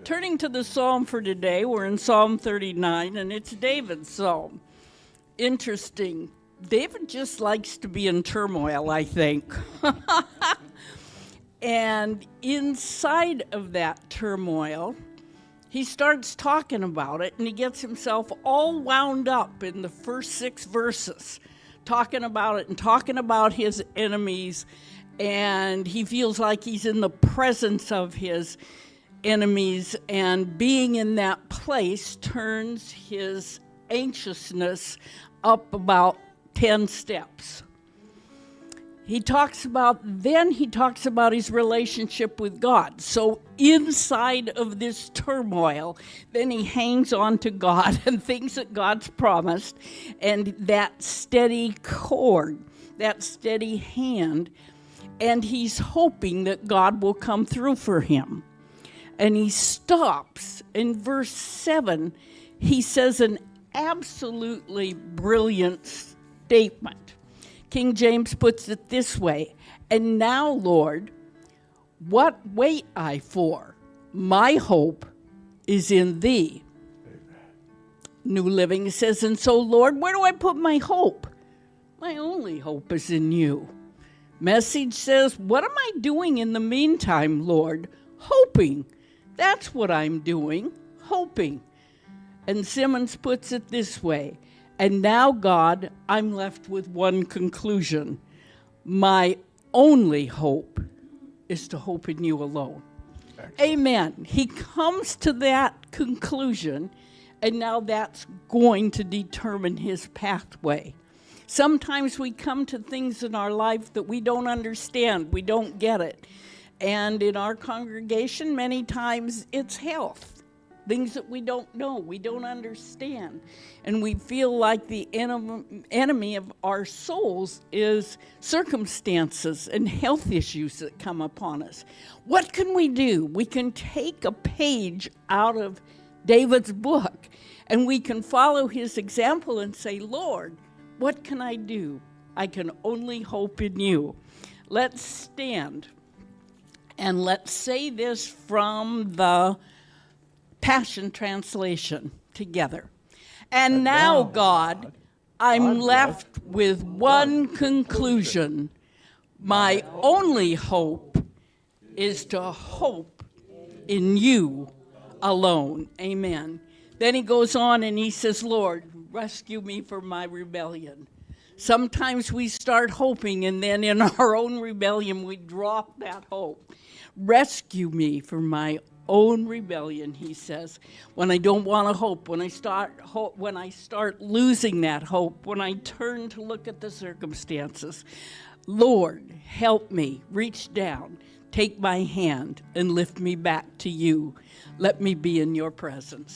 Turning to the psalm for today, we're in Psalm 39, and it's David's psalm. Interesting. David just likes to be in turmoil, I think. And inside of that turmoil, he starts talking about it, and he gets himself all wound up in the first 6 verses, talking about it and talking about his enemies, and he feels like he's in the presence of his enemies, and being in that place turns his anxiousness up about 10 steps. He talks about his relationship with God. So inside of this turmoil, then he hangs on to God and things that God's promised, and that steady cord, that steady hand, and he's hoping that God will come through for him. And he stops in verse 7. He says an absolutely brilliant statement. King James puts it this way: "And now, Lord, what wait I for? My hope is in thee." Amen. New Living says, "And so, Lord, where do I put my hope? My only hope is in you." Message says, "What am I doing in the meantime, Lord? Hoping. That's what I'm doing, hoping." And Simmons puts it this way: "And now, God, I'm left with one conclusion. My only hope is to hope in you alone." Excellent. Amen. He comes to that conclusion, and now that's going to determine his pathway. Sometimes we come to things in our life that we don't understand, we don't get it. And in our congregation, many times it's health. Things that we don't know, we don't understand. And we feel like the enemy of our souls is circumstances and health issues that come upon us. What can we do? We can take a page out of David's book, and we can follow his example and say, "Lord, what can I do? I can only hope in you." Let's stand. And let's say this from the Passion Translation together. And now, God, I'm left with one conclusion. My only hope is to hope in you alone. Amen. Then he goes on and he says, "Lord, rescue me from my rebellion." Sometimes we start hoping, and then in our own rebellion, we drop that hope. Rescue me from my own rebellion, he says. When I don't want to hope, when I start losing that hope, when I turn to look at the circumstances, Lord, help me. Reach down, take my hand, and lift me back to you. Let me be in your presence.